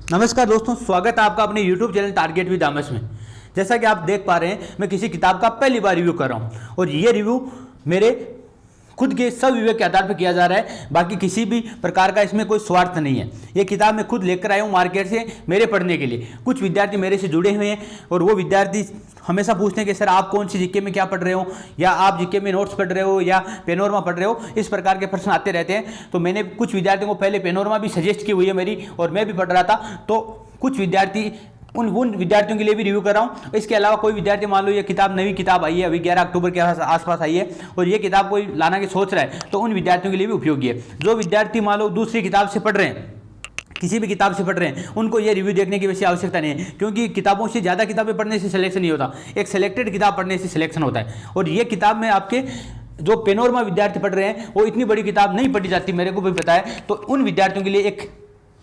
नमस्कार दोस्तों, स्वागत है आपका अपने YouTube channel target with Amas में। जैसा कि आप देख पा रहे हैं, मैं किसी किताब का पहली बार रिव्यू कर रहा हूं और ये रिव्यू मेरे खुद के सब विवेक के आधार पर किया जा रहा है। बाकी किसी भी प्रकार का इसमें कोई स्वार्थ नहीं है। ये किताब मैं खुद लेकर आया हूँ मार्केट से मेरे पढ़ने के लिए। कुछ विद्यार्थी मेरे से जुड़े हुए हैं और वो विद्यार्थी हमेशा पूछते हैं कि सर आप कौन सी जीके में क्या पढ़ रहे हो, या आप जीके में नोट्स पढ़ रहे हो या पेनोरमा पढ़ रहे हो। इस प्रकार के प्रश्न आते रहते हैं। तो मैंने कुछ विद्यार्थियों को पहले पेनोरमा भी सजेस्ट की हुई है मेरी, और मैं भी पढ़ रहा था। तो कुछ विद्यार्थी उन विद्यार्थियों के लिए भी रिव्यू कर रहा हूँ। इसके अलावा कोई विद्यार्थी मान लो ये किताब नई किताब आई है, अभी 11 अक्टूबर के आसपास आई है, और ये किताब कोई लाना की सोच रहा है, तो उन विद्यार्थियों के लिए भी उपयोगी है। जो विद्यार्थी मान लो दूसरी किताब से पढ़ रहे हैं, किसी भी किताब से पढ़ रहे हैं, उनको ये रिव्यू देखने की वैसी आवश्यकता नहीं है, क्योंकि किताबों से ज़्यादा किताबें पढ़ने से सिलेक्शन नहीं होता, एक सिलेक्टेड किताब पढ़ने से सिलेक्शन होता है। और ये किताब में आपके जो पेनोरमा विद्यार्थी पढ़ रहे हैं, वो इतनी बड़ी किताब नहीं पढ़ी जाती, मेरे को भी पता है। तो उन विद्यार्थियों के लिए एक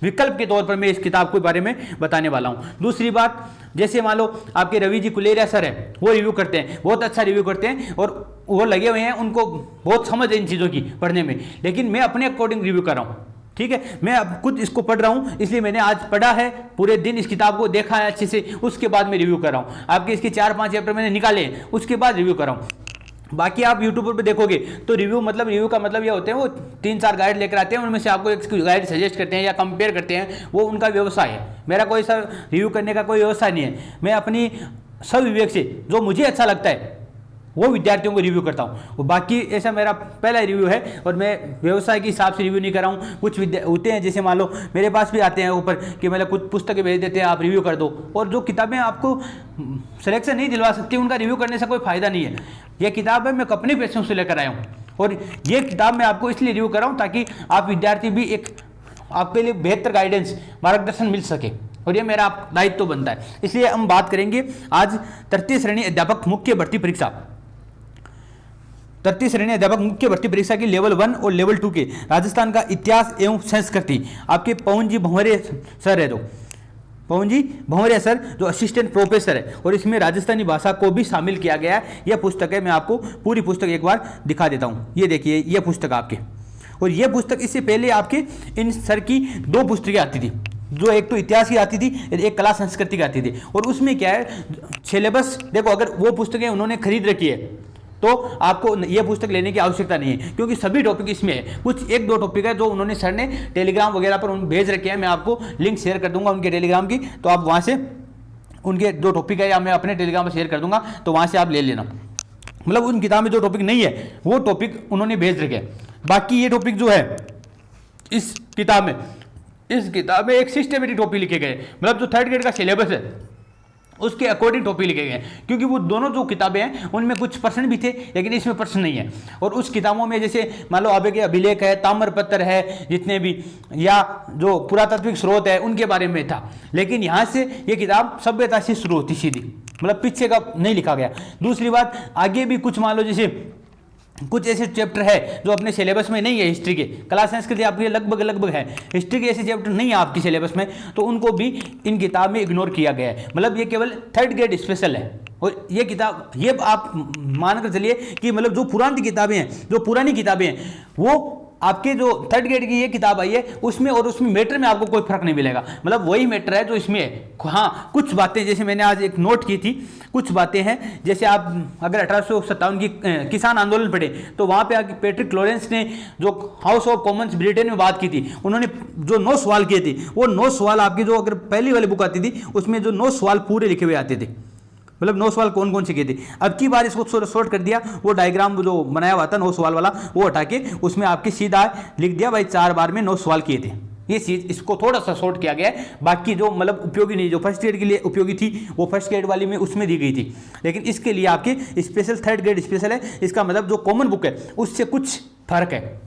विकल्प के तौर पर मैं इस किताब के बारे में बताने वाला हूं। दूसरी बात, जैसे मान लो आपके रवि जी कुलेरिया सर है, वो रिव्यू करते हैं, बहुत अच्छा रिव्यू करते हैं और वो लगे हुए हैं, उनको बहुत समझ है इन चीज़ों की पढ़ने में। लेकिन मैं अपने अकॉर्डिंग रिव्यू कर रहा हूँ, ठीक है। मैं अब खुद इसको पढ़ रहा हूँ, इसलिए मैंने आज पढ़ा है, पूरे दिन इस किताब को देखा है अच्छे से, उसके बाद मैं रिव्यू कर रहा हूँ। आपके इसके 4-5 चैप्टर मैंने निकाले, उसके बाद रिव्यू कर रहा हूँ। बाकी आप यूट्यूब पर देखोगे तो रिव्यू का मतलब ये होते हैं, वो 3-4 गाइड लेकर आते हैं, उनमें से आपको एक गाइड सजेस्ट करते हैं या कंपेयर करते हैं, वो उनका व्यवसाय है। मेरा कोई सा रिव्यू करने का कोई व्यवसाय नहीं है। मैं अपनी सब विवेक से जो मुझे अच्छा लगता है वो विद्यार्थियों को रिव्यू करता हूँ। बाकी ऐसा मेरा पहला रिव्यू है, और मैं व्यवसाय के हिसाब से रिव्यू नहीं कर रहा हूँ। कुछ होते हैं, जैसे मान लो मेरे पास भी आते हैं ऊपर कि मतलब कुछ पुस्तकें भेज देते हैं, आप रिव्यू कर दो, और जो किताबें आपको सिलेक्शन नहीं दिलवा सकती, उनका रिव्यू करने से कोई फायदा नहीं है। यह किताब है मैं अपने पैसों से लेकर आया हूँ, और ये किताब मैं आपको इसलिए रिव्यू कर रहा हूँ ताकि आप विद्यार्थी भी एक आपके लिए बेहतर गाइडेंस मार्गदर्शन मिल सके, और ये मेरा दायित्व तो बनता है। इसलिए हम बात करेंगे आज तृतीय श्रेणी अध्यापक मुख्य भर्ती परीक्षा, तृतीय श्रेणी अध्यापक मुख्य भर्ती परीक्षा की लेवल 1 और लेवल 2 के राजस्थान का इतिहास एवं संस्कृति। आपके पवन जी भंवरे सर है, पवन जी भंवरे सर जो असिस्टेंट प्रोफेसर है, और इसमें राजस्थानी भाषा को भी शामिल किया गया है। यह पुस्तक है, मैं आपको पूरी पुस्तक एक बार दिखा देता हूँ। ये देखिए, यह पुस्तक आपके, और यह पुस्तक इससे पहले आपके इन सर की 2 पुस्तकें आती थी, जो एक तो इतिहास की आती थी, एक कला संस्कृति की आती थी। और उसमें क्या है, सिलेबस देखो, अगर वो पुस्तकें उन्होंने खरीद रखी है तो आपको यह पुस्तक लेने की आवश्यकता नहीं है, क्योंकि सभी टॉपिक इसमें है। कुछ 1-2 टॉपिक है जो उन्होंने सर ने टेलीग्राम वगैरह पर भेज रखे हैं, मैं आपको लिंक शेयर कर दूंगा उनके टेलीग्राम की, तो आप वहाँ से उनके 2 टॉपिक है या मैं अपने टेलीग्राम पर शेयर कर दूंगा, तो वहाँ से आप ले लेना। मतलब उन किताब में जो टॉपिक नहीं है वो टॉपिक उन्होंने भेज रखे हैं। बाकी ये टॉपिक जो है इस किताब में एक सिस्टमेटिक टॉपिक लिखे गए, मतलब जो 3rd ग्रेड का सिलेबस है उसके अकॉर्डिंग टॉपिक लिखे गए, क्योंकि वो दोनों जो किताबें हैं उनमें कुछ प्रश्न भी थे, लेकिन इसमें प्रश्न नहीं है। और उस किताबों में जैसे मान लो आगे के अभिलेख है, ताम्रपत्र है, जितने भी या जो पुरातात्विक स्रोत है उनके बारे में था। लेकिन यहाँ से ये किताब सभ्यता से शुरू होती सीधी, मतलब पीछे का नहीं लिखा गया। दूसरी बात, आगे भी कुछ मान लो जैसे कुछ ऐसे चैप्टर है जो अपने सिलेबस में नहीं है, हिस्ट्री के, कला संस्कृति आपके लगभग है, हिस्ट्री के ऐसे चैप्टर नहीं है आपकी सिलेबस में, तो उनको भी इन किताब में इग्नोर किया गया है। मतलब ये केवल 3rd ग्रेड स्पेशल है। और ये किताब, ये आप मानकर चलिए कि मतलब जो पुरानी किताबें हैं वो आपके जो 3rd ग्रेड की ये किताब आई है उसमें और उसमें मैटर में आपको कोई फर्क नहीं मिलेगा। मतलब वही मैटर है जो इसमें है। हाँ, कुछ बातें जैसे मैंने आज एक नोट की थी, कुछ बातें हैं जैसे आप अगर 1857 की किसान आंदोलन पढ़े तो वहाँ पे आके पैट्रिक लॉरेंस ने जो हाउस ऑफ कॉमन्स ब्रिटेन में बात की थी, उन्होंने जो 9 सवाल किए थे, वो 9 सवाल आपकी जो अगर पहली वाली बुक आती थी उसमें जो 9 सवाल पूरे लिखे हुए आते थे। मतलब 9 सवाल कौन कौन से किए थे। अब की बार इसको शॉर्ट कर दिया, वो डायग्राम जो बनाया हुआ था 9 सवाल वाला वो हटा के उसमें आपके सीधा लिख दिया भाई 4 बार में 9 सवाल किए थे। ये चीज इसको थोड़ा सा शॉर्ट किया गया है। बाकी जो मतलब उपयोगी नहीं, जो 1st ग्रेड के लिए उपयोगी थी वो 1st ग्रेड वाली में उसमें दी गई थी, लेकिन इसके लिए आपके स्पेशल 3rd ग्रेड स्पेशल है। इसका मतलब जो कॉमन बुक है उससे कुछ फर्क है।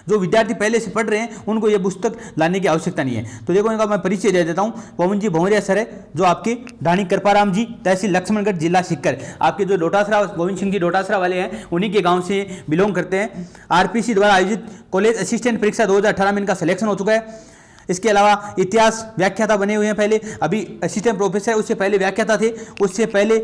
जो विद्यार्थी पहले से पढ़ रहे हैं उनको ये पुस्तक लाने की आवश्यकता नहीं है। तो देखो इनका मैं परिचय दे देता हूँ। पवन जी भंवरिया सर है जो आपके ढाणी कृपाराम जी, तहसील लक्ष्मणगढ़, जिला सीकर। आपके जो डोटासरा गोविंद सिंह जी डोटासरा वाले हैं उन्हीं के गांव से बिलोंग करते हैं। आरपीसी द्वारा आयोजित कॉलेज असिस्टेंट परीक्षा 2018 में इनका सिलेक्शन हो चुका है। इसके अलावा इतिहास व्याख्याता बने हुए हैं पहले, अभी असिस्टेंट प्रोफेसर, उससे पहले व्याख्याता थे, उससे पहले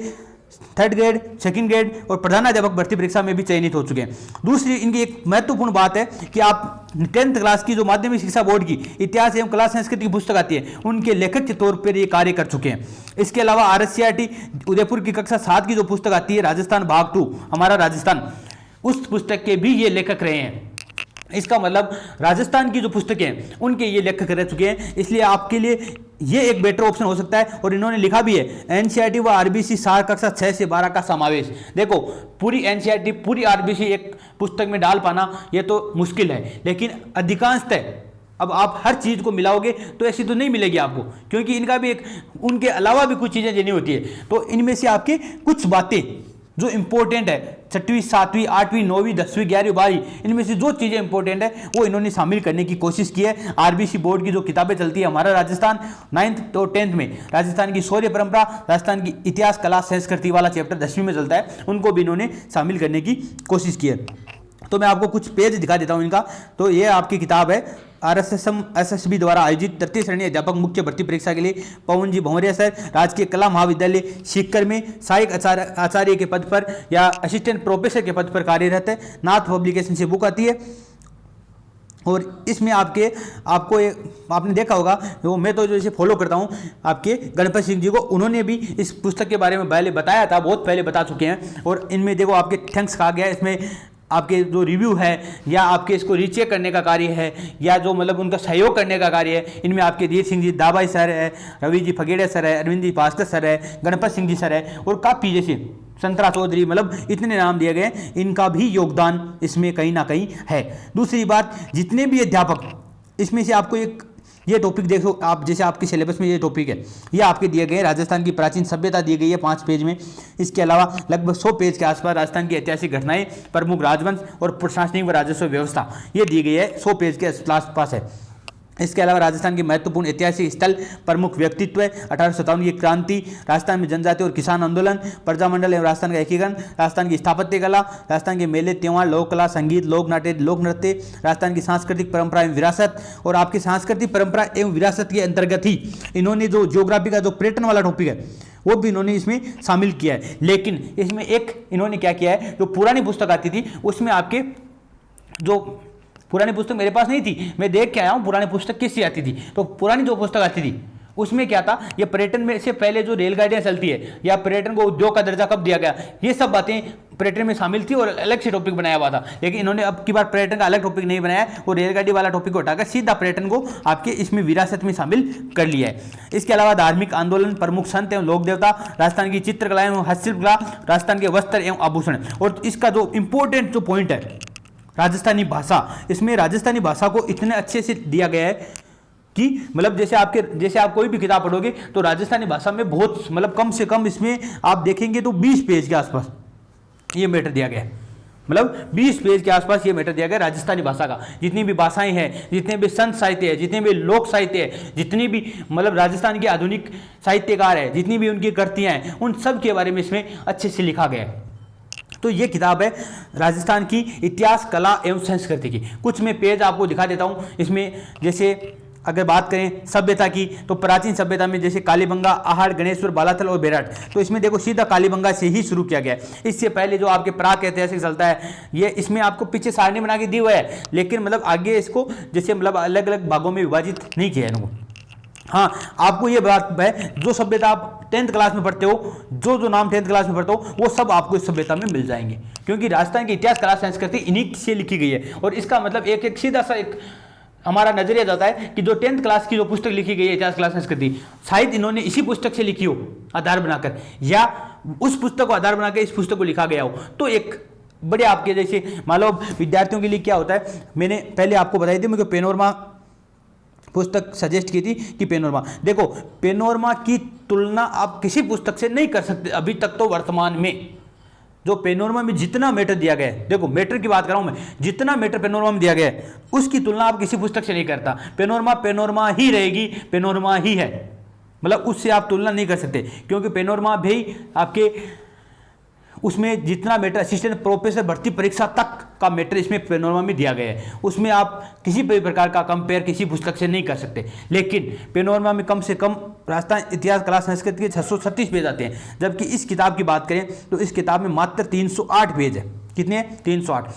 थर्ड ग्रेड, सेकंड ग्रेड और प्रधानाध्यापक भर्ती परीक्षा में भी चयनित हो चुके हैं। दूसरी इनकी एक महत्वपूर्ण बात है कि आप 10th क्लास की जो माध्यमिक शिक्षा बोर्ड की इतिहास एवं कला संस्कृति की पुस्तक आती है उनके लेखक के तौर पर ये कार्य कर चुके हैं। इसके अलावा RSCRT उदयपुर की कक्षा 7 की जो पुस्तक आती है राजस्थान भाग 2 हमारा राजस्थान, उस पुस्तक के भी ये लेखक रहे हैं। इसका मतलब राजस्थान की जो पुस्तकें हैं उनके ये लेखक रह चुके हैं, इसलिए आपके लिए ये एक बेटर ऑप्शन हो सकता है। और इन्होंने लिखा भी है NCERT व RBC सार कक्षा 6 से 12 का समावेश। देखो पूरी NCERT पूरी RBC एक पुस्तक में डाल पाना ये तो मुश्किल है, लेकिन अधिकांशतः अब आप हर चीज़ को मिलाओगे तो ऐसी तो नहीं मिलेगी आपको, क्योंकि इनका भी एक उनके अलावा भी कुछ चीज़ें देनी होती है। तो इनमें से आपके कुछ बातें जो इंपॉर्टेंट है 6वीं 7वीं 8वीं 9वीं 10वीं 11वीं 12वीं, इनमें से जो चीज़ें इंपॉर्टेंट है वो इन्होंने शामिल करने की कोशिश की है। RBC बोर्ड की जो किताबें चलती है हमारा राजस्थान 9th तो 10th में राजस्थान की शौर्य परंपरा, राजस्थान की इतिहास कला संस्कृति वाला चैप्टर 10वीं में चलता है, उनको भी इन्होंने शामिल करने की कोशिश की है। तो मैं आपको कुछ पेज दिखा देता हूँ इनका। तो ये आपकी किताब है RSSM SSB द्वारा आयोजित तृतीय श्रेणी अध्यापक मुख्य भर्ती परीक्षा के लिए पवन जी भंवरिया सर राजकीय कला महाविद्यालय सीकर में सहायक आचार्य के पद पर या असिस्टेंट प्रोफेसर के पद पर कार्यरत है। नाथ पब्लिकेशन से बुक आती है और इसमें आपको आपने देखा होगा, वो मैं तो जैसे फॉलो करता हूँ आपके गणपत सिंह जी को, उन्होंने भी इस पुस्तक के बारे में पहले बताया था, बहुत पहले बता चुके हैं। और इनमें देखो आपके थैंक्स कहा गया है, इसमें आपके जो रिव्यू है या आपके इसको रीचेक करने का कार्य है या जो मतलब उनका सहयोग करने का कार्य है, इनमें आपके धीर सिंह जी दाबाई सर है, रवि जी फगेड़े सर है, अरविंद जी भास्कर सर है, गणपत सिंह जी सर है और काफ़ी जैसे संतरा चौधरी, मतलब इतने नाम दिए गए, इनका भी योगदान इसमें कहीं ना कहीं है। दूसरी बात, जितने भी अध्यापक इसमें से आपको एक ये टॉपिक देखो आप, जैसे आपके सिलेबस में ये टॉपिक है, ये आपके दिए गए राजस्थान की प्राचीन सभ्यता दी गई है 5 पेज में। इसके अलावा लगभग 100 पेज के आसपास राजस्थान की ऐतिहासिक घटनाएं, प्रमुख राजवंश और प्रशासनिक व राजस्व व्यवस्था ये दी गई है, 100 पेज के आसपास है। इसके अलावा राजस्थान के महत्वपूर्ण ऐतिहासिक स्थल, प्रमुख व्यक्तित्व, 1857 की क्रांति, राजस्थान में जनजाति और किसान आंदोलन, प्रजामंडल एवं राजस्थान का एकीकरण, राजस्थान की स्थापत्य कला, राजस्थान के मेले त्योहार, लोक कला, संगीत, लोक नाट्य, लोक नृत्य, राजस्थान की सांस्कृतिक परंपरा एवं विरासत। और आपकी सांस्कृतिक परंपरा एवं विरासत के अंतर्गत ही इन्होंने जो ज्योग्राफी का जो पर्यटन वाला टॉपिक है वो भी इन्होंने इसमें शामिल किया है। लेकिन इसमें एक इन्होंने क्या किया है, जो पुरानी पुस्तक आती थी उसमें आपके जो पुरानी पुस्तक मेरे पास नहीं थी, मैं देख के आया हूँ पुरानी पुस्तक किससे आती थी। तो पुरानी जो पुस्तक आती थी उसमें क्या था, ये पर्यटन में से पहले जो रेलगाड़ियाँ चलती है या पर्यटन को उद्योग का दर्जा कब दिया गया, ये सब बातें पर्यटन में शामिल थी और अलग से टॉपिक बनाया हुआ था। लेकिन इन्होंने अब की बार पर्यटन का अलग टॉपिक नहीं बनाया और रेलगाड़ी वाला टॉपिक को हटाकर सीधा पर्यटन को आपके इसमें विरासत में शामिल कर लिया है। इसके अलावा धार्मिक आंदोलन, प्रमुख संत एवं लोक देवता, राजस्थान की चित्रकला एवं हस्तशिल्पकला, राजस्थान के वस्त्र एवं आभूषण। और इसका जो इंपॉर्टेंट जो पॉइंट है राजस्थानी भाषा, इसमें राजस्थानी भाषा को इतने अच्छे से दिया गया है कि मतलब जैसे आप कोई भी किताब पढ़ोगे तो राजस्थानी भाषा में बहुत मतलब कम से कम इसमें आप देखेंगे तो 20 पेज के आसपास ये मैटर दिया गया है। मतलब 20 पेज के आसपास ये मैटर दिया गया राजस्थानी भाषा का। जितनी भी भाषाएं हैं, जितने भी संत साहित्य है, जितने भी लोक साहित्य है, जितनी भी मतलब राजस्थान के आधुनिक साहित्यकार है, जितनी भी उनकी कृतियाँ हैं, उन सब के बारे में इसमें अच्छे से लिखा गया है। तो ये किताब है राजस्थान की इतिहास कला एवं संस्कृति की। कुछ मैं पेज आपको दिखा देता हूँ। इसमें जैसे अगर बात करें सभ्यता की, तो प्राचीन सभ्यता में जैसे कालीबंगा, आहड़, गणेश्वर, बालाथल और बेराट, तो इसमें देखो सीधा कालीबंगा से ही शुरू किया गया है। इससे पहले जो आपके प्राक ऐतिहासिक चलता है, ये इसमें आपको पीछे सारणी बना के दी हुआ है, लेकिन मतलब आगे इसको जैसे मतलब अलग अलग भागों में विभाजित नहीं किया है इनको। हाँ, आपको ये बात है, जो सभ्यता आप 10th क्लास में पढ़ते हो, जो नाम 10th क्लास में पढ़ते हो, वो सब आपको इस सभ्यता में मिल जाएंगे, क्योंकि राजस्थान की इतिहास कला संस्कृति इन्हीं से लिखी गई है। और इसका मतलब एक सीधा सा एक हमारा नजरिया जाता है कि जो 10th क्लास की जो पुस्तक लिखी गई है इतिहास कला संस्कृति, शायद इन्होंने इसी पुस्तक से लिखी हो आधार बनाकर, या उस पुस्तक को आधार बनाकर इस पुस्तक को लिखा गया हो। तो एक बड़े आपके जैसे मान लो विद्यार्थियों के लिए क्या होता है, मैंने पहले आपको बताई थी, मुझे पेनोरमा पुस्तक सजेस्ट की थी कि पेनोरमा, देखो पेनोरमा की तुलना आप किसी पुस्तक से नहीं कर सकते अभी तक। तो वर्तमान में जो पेनोरमा में जितना मैटर दिया गया है, देखो मैटर की बात कर रहा हूं मैं, जितना मैटर पेनोरमा में दिया गया है उसकी तुलना आप किसी पुस्तक से नहीं करता। पेनोरमा ही रहेगी, पेनोरमा ही है, मतलब उससे आप तुलना नहीं कर सकते, क्योंकि पेनोरमा भी आपके उसमें जितना मैटर असिस्टेंट प्रोफेसर भर्ती परीक्षा तक का मैटर इसमें पेनोरमा में दिया गया है, उसमें आप किसी भी प्रकार का कंपेयर किसी पुस्तक से नहीं कर सकते। लेकिन पेनोरमा में कम से कम राजस्थान इतिहास कला संस्कृति के 636 पेज आते हैं, जबकि इस किताब की बात करें तो इस किताब में मात्र 308 पेज है। कितने हैं? 308।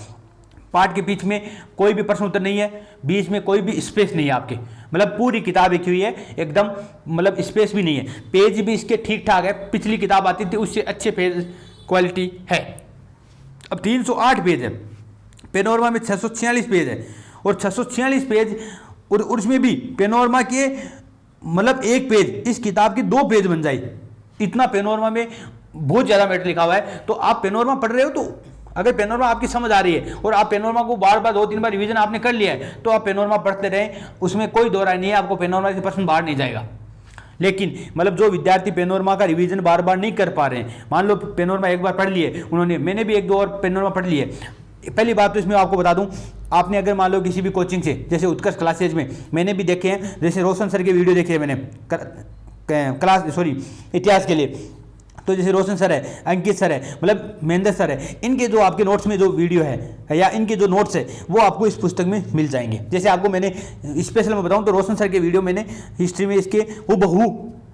पाठ के बीच में कोई भी प्रश्न उत्तर नहीं है, बीच में कोई भी स्पेस नहीं है आपके, मतलब पूरी किताब लिखी हुई है एकदम, मतलब स्पेस भी नहीं है, पेज भी इसके ठीक ठाक है। पिछली किताब आती थी उससे अच्छे पेज क्वालिटी है। अब 308 पेज है, पेनोरमा में 646 पेज है, और 646 पेज और उसमें भी पेनोरमा के मतलब एक पेज इस किताब के 2 पेज बन जाए, इतना पेनोरमा में बहुत ज़्यादा मैटर लिखा हुआ है। तो आप पेनोरमा पढ़ रहे हो तो अगर पेनोरमा आपकी समझ आ रही है और आप पेनोरमा को बार बार 2-3 बार रिवीजन आपने कर लिया है तो आप पेनोरमा पढ़ते रहें, उसमें कोई दो राय नहीं है, आपको पेनोरमा से प्रश्न बाहर नहीं जाएगा। लेकिन मतलब जो विद्यार्थी पेनोरमा का रिवीजन बार बार नहीं कर पा रहे हैं, मान लो पेनोरमा एक बार पढ़ लिए उन्होंने, मैंने भी 1-2 और पेनोरमा पढ़ लिए। पहली बात तो इसमें आपको बता दूं, आपने अगर मान लो किसी भी कोचिंग से, जैसे उत्कर्ष क्लासेज में मैंने भी देखे हैं, जैसे रोशन सर के वीडियो देखे हैं मैंने इतिहास के लिए, तो जैसे रोशन सर है, अंकित सर है, मतलब महेंद्र सर है, इनके जो आपके नोट्स में जो वीडियो है या इनके जो नोट्स है वो आपको इस पुस्तक में मिल जाएंगे। जैसे आपको मैंने स्पेशल में बताऊं तो रोशन सर के वीडियो मैंने हिस्ट्री में इसके हूबहू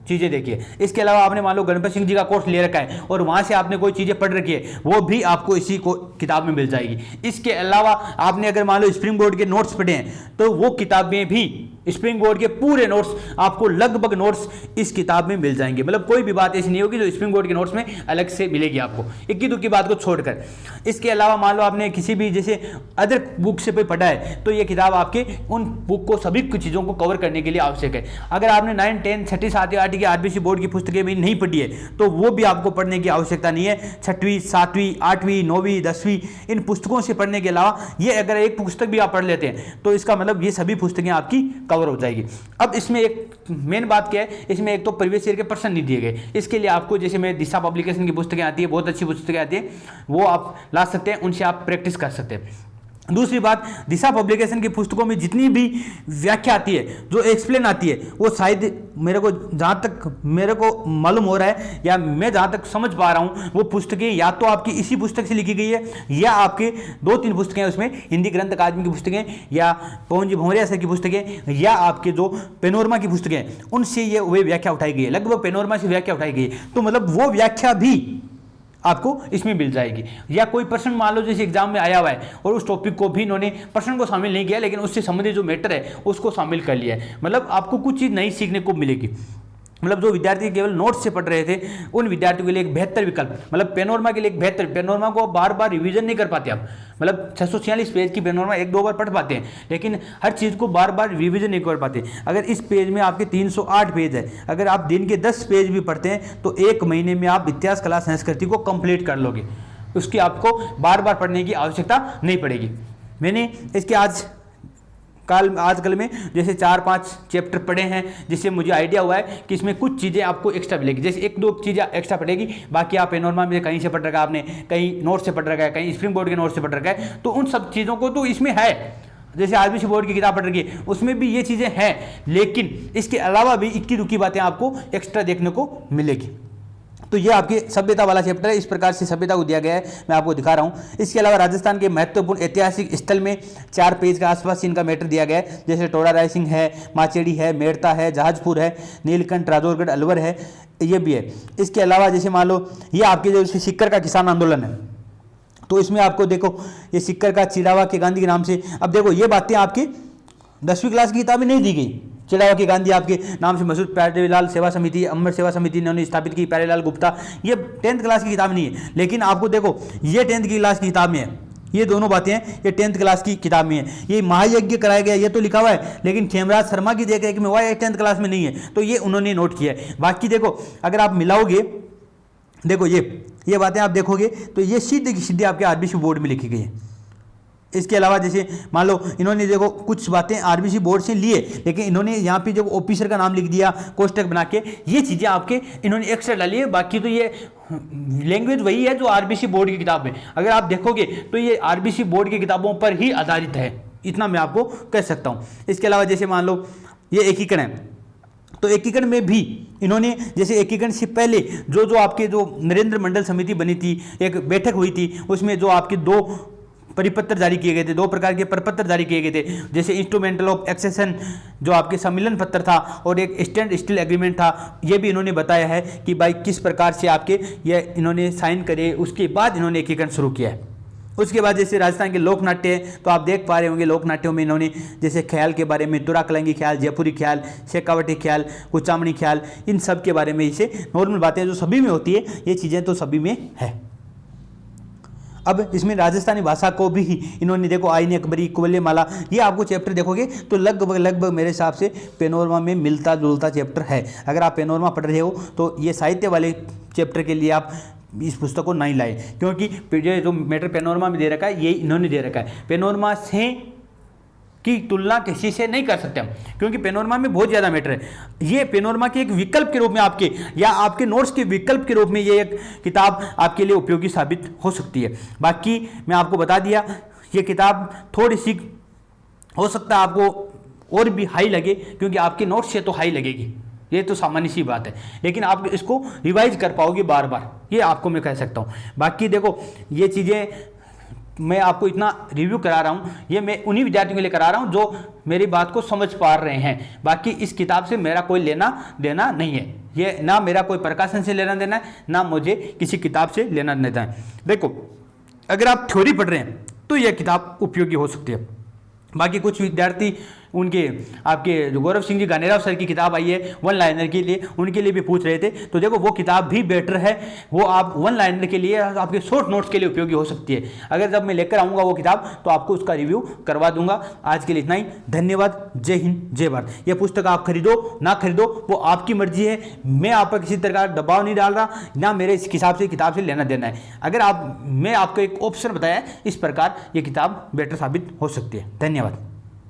चीज़ें देखी है। इसके अलावा आपने मान लो गणपत सिंह जी का कोर्स ले रखा है और वहाँ से आपने कोई चीज़ें पढ़ रखी है, वो भी आपको इसी को किताब में मिल जाएगी। इसके अलावा आपने अगर मान लो स्प्रिंग बोर्ड के नोट्स पढ़े हैं तो वो किताब में भी स्प्रिंग बोर्ड के पूरे नोट्स आपको लगभग नोट्स इस किताब में मिल जाएंगे। मतलब कोई भी बात ऐसी नहीं होगी जो स्प्रिंग बोर्ड के नोट्स में अलग से मिलेगी आपको, इक्की दुक्की बात को छोड़कर। इसके अलावा मान लो आपने किसी भी जैसे अदर बुक से कोई पढ़ा है तो ये किताब आपके उन बुक को सभी कुछ चीज़ों को कवर करने के लिए आवश्यक है। अगर आपने 9, 10, 6, 7, 8 की आरबीसी बोर्ड की पुस्तकें भी नहीं पढ़ी है तो वो भी आपको पढ़ने की आवश्यकता नहीं है। 6वीं, 7वीं, 8वीं, 9वीं, 10वीं इन पुस्तकों से पढ़ने के अलावा ये अगर एक पुस्तक भी आप पढ़ लेते हैं तो इसका मतलब ये सभी पुस्तकें आपकी कवर हो जाएगी। अब इसमें एक मेन बात क्या है, इसमें एक तो प्रीवियस ईयर के प्रश्न नहीं दिए गए। इसके लिए आपको जैसे मैं दिशा पब्लिकेशन की पुस्तकें आती है, बहुत अच्छी पुस्तकें आती है, वो आप ला सकते हैं, उनसे आप प्रैक्टिस कर सकते हैं। दूसरी बात, दिशा पब्लिकेशन की पुस्तकों में जितनी भी व्याख्या आती है, जो एक्सप्लेन आती है, वो शायद मेरे को जहाँ तक मेरे को मालूम हो रहा है या मैं जहाँ तक समझ पा रहा हूँ, वो पुस्तकें या तो आपकी इसी पुस्तक से लिखी गई है या आपके 2-3 पुस्तकें उसमें हिंदी ग्रंथ अकादमी की पुस्तकें या पवन जी भंवरिया सर की पुस्तकें या आपके जो पेनोरमा की पुस्तकें, उनसे ये वे व्याख्या उठाई गई है, लगभग पेनोरमा से व्याख्या उठाई गई है। तो मतलब वो व्याख्या भी आपको इसमें मिल जाएगी। या कोई प्रश्न मान लो जैसे एग्जाम में आया हुआ है और उस टॉपिक को भी इन्होंने प्रश्न को शामिल नहीं किया लेकिन उससे संबंधित जो मैटर है उसको शामिल कर लिया है, मतलब आपको कुछ चीज़ नई सीखने को मिलेगी। मतलब जो विद्यार्थी केवल नोट्स से पढ़ रहे थे उन विद्यार्थियों के लिए एक बेहतर विकल्प, मतलब पेनोरमा के लिए एक बेहतर, पेनोरमा को बार बार रिवीजन नहीं कर पाते आप, मतलब 646 पेज की पेनोरमा 1-2 बार पढ़ पाते हैं लेकिन हर चीज़ को बार बार रिवीजन नहीं कर पाते। अगर इस पेज में आपके 308 पेज है, अगर आप दिन के 10 पेज भी पढ़ते हैं तो 1 महीने में आप इतिहास कला संस्कृति को कंप्लीट कर लोगे, उसकी आपको बार बार पढ़ने की आवश्यकता नहीं पड़ेगी। मैंने इसके आजकल में जैसे 4-5 चैप्टर पढ़े हैं जिससे मुझे आइडिया हुआ है कि इसमें कुछ चीज़ें आपको एक्स्ट्रा मिलेगी, जैसे 1-2 चीज़ें एक्स्ट्रा पड़ेगी, बाकी आप पेनोरमा में कहीं से पढ़ रखा है आपने, कहीं नोट से पढ़ रखा है, कहीं स्प्रिंग बोर्ड के नोट से पढ़ रखा है, तो उन सब चीज़ों को तो इसमें है। जैसे आरबीसी बोर्ड की किताब पढ़ रखी है उसमें भी ये चीज़ें हैं, लेकिन इसके अलावा भी इक्की दुक्की बातें आपको एक्स्ट्रा देखने को मिलेगी। तो ये आपके सभ्यता वाला चैप्टर है, इस प्रकार से सभ्यता को दिया गया है, मैं आपको दिखा रहा हूँ। इसके अलावा राजस्थान के महत्वपूर्ण ऐतिहासिक स्थल में 4 पेज के आसपास इनका मैटर दिया गया है, जैसे टोडा रायसिंह है, माचेड़ी है, मेड़ता है, जहाजपुर है, नीलकंठ, राजौरगढ़, अलवर है, ये भी है। इसके अलावा जैसे मान लो ये आपके जो सिक्कर का किसान आंदोलन है, तो इसमें आपको देखो ये सिक्कर का चिड़ावा के गांधी के नाम से, अब देखो ये बातें आपकी 10वीं क्लास की किताब में नहीं दी गई। चिड़ावा के गांधी आपके नाम से मशहूर प्यारेलाल सेवा समिति, अमर सेवा समिति इन्होंने स्थापित की, प्यारेलाल गुप्ता, ये 10th क्लास की किताब नहीं है, लेकिन आपको देखो ये 10th की क्लास की किताब में है, ये दोनों बातें हैं, ये 10th क्लास की किताब में है। ये महायज्ञ कराया गया ये तो लिखा हुआ है, लेकिन खेमराज शर्मा की देख रेख में हुआ है 10th क्लास में नहीं है, तो ये उन्होंने नोट किया है। बाकी देखो अगर आप मिलाओगे, देखो ये बातें आप देखोगे तो ये सीधे की सीधे आपके आरबीसी बोर्ड में लिखी गई है। इसके अलावा जैसे मान लो इन्होंने देखो कुछ बातें आरबीसी बोर्ड से लिए, लेकिन इन्होंने यहाँ पे जो ऑफिसर का नाम लिख दिया कोष्टक बना के, ये चीज़ें आपके इन्होंने एक्स्ट्रा डाली है। बाकी तो ये लैंग्वेज वही है जो आरबीसी बोर्ड की किताब में, अगर आप देखोगे तो ये आरबीसी बोर्ड की किताबों पर ही आधारित है, इतना मैं आपको कह सकता हूँ। इसके अलावा जैसे मान लो ये एकीकरण है, तो एकीकरण में भी इन्होंने जैसे एकीकरण से पहले जो आपके जो नरेंद्र मंडल समिति बनी थी, एक बैठक हुई थी, उसमें जो आपके 2 परिपत्र जारी किए गए थे, 2 प्रकार के प्रपत्र जारी किए गए थे, जैसे इंस्ट्रूमेंटल ऑफ एक्सेशन जो आपके सम्मेलन पत्र था और एक स्टैंड स्टिल एग्रीमेंट था। ये भी इन्होंने बताया है कि भाई किस प्रकार से आपके ये इन्होंने साइन करे, उसके बाद इन्होंने एकीकरण शुरू किया है। उसके बाद जैसे राजस्थान के लोक नाट्य है, तो आप देख पा रहे होंगे लोक नाट्यों में इन्होंने जैसे ख्याल के बारे में, तुराकलंगी ख्याल, जयपुरी ख्याल, शेखावटी ख्याल, कुचामणी ख्याल, इन सब के बारे में इसे नॉर्मल बातें जो सभी में होती है, ये चीज़ें तो सभी में है। अब इसमें राजस्थानी भाषा को भी इन्होंने देखो, आईने अकबरी, कुवल्यमाला, ये आपको चैप्टर देखोगे तो लगभग मेरे हिसाब से पेनोरमा में मिलता जुलता चैप्टर है। अगर आप पेनोरमा पढ़ रहे हो तो ये साहित्य वाले चैप्टर के लिए आप इस पुस्तक को नहीं लाए, क्योंकि ये जो मैटर पेनोरमा में दे रखा है ये इन्होंने दे रखा है। पेनोरमा से की तुलना किसी से नहीं कर सकते हम, क्योंकि पेनोरमा में बहुत ज़्यादा मैटर है। ये पेनोरमा के एक विकल्प के रूप में आपके या आपके नोट्स के विकल्प के रूप में ये एक किताब आपके लिए उपयोगी साबित हो सकती है। बाकी मैं आपको बता दिया, ये किताब थोड़ी सी हो सकता है आपको और भी हाई लगे, क्योंकि आपके नोट्स से तो हाई लगेगी, ये तो सामान्य सी बात है, लेकिन आप इसको रिवाइज कर पाओगे बार बार, ये आपको मैं कह सकता हूँ। बाकी देखो ये चीज़ें मैं आपको इतना रिव्यू करा रहा हूँ, ये मैं उन्हीं विद्यार्थियों के लिए करा रहा हूँ जो मेरी बात को समझ पा रहे हैं। बाकी इस किताब से मेरा कोई लेना देना नहीं है, ये ना मेरा कोई प्रकाशन से लेना देना है, ना मुझे किसी किताब से लेना देना है। देखो अगर आप थ्योरी पढ़ रहे हैं तो यह किताब उपयोगी हो सकती है। बाकी कुछ विद्यार्थी उनके आपके जो गौरव सिंह जी गानेराव सर की किताब आई है वन लाइनर के लिए, उनके लिए भी पूछ रहे थे, तो देखो वो किताब भी बेटर है, वो आप वन लाइनर के लिए, आपके शॉर्ट नोट्स के लिए उपयोगी हो सकती है। अगर जब मैं लेकर आऊँगा वो किताब तो आपको उसका रिव्यू करवा दूंगा। आज के लिए इतना ही, धन्यवाद, जय हिंद, जय भारत। यह पुस्तक आप खरीदो ना खरीदो वो आपकी मर्जी है, मैं आप पर किसी तरह का दबाव नहीं डाल रहा, ना मेरे इस हिसाब से किताब से लेना देना है। अगर आप मैं आपको एक ऑप्शन बताया, इस प्रकार ये किताब बेटर साबित हो सकती है। धन्यवाद।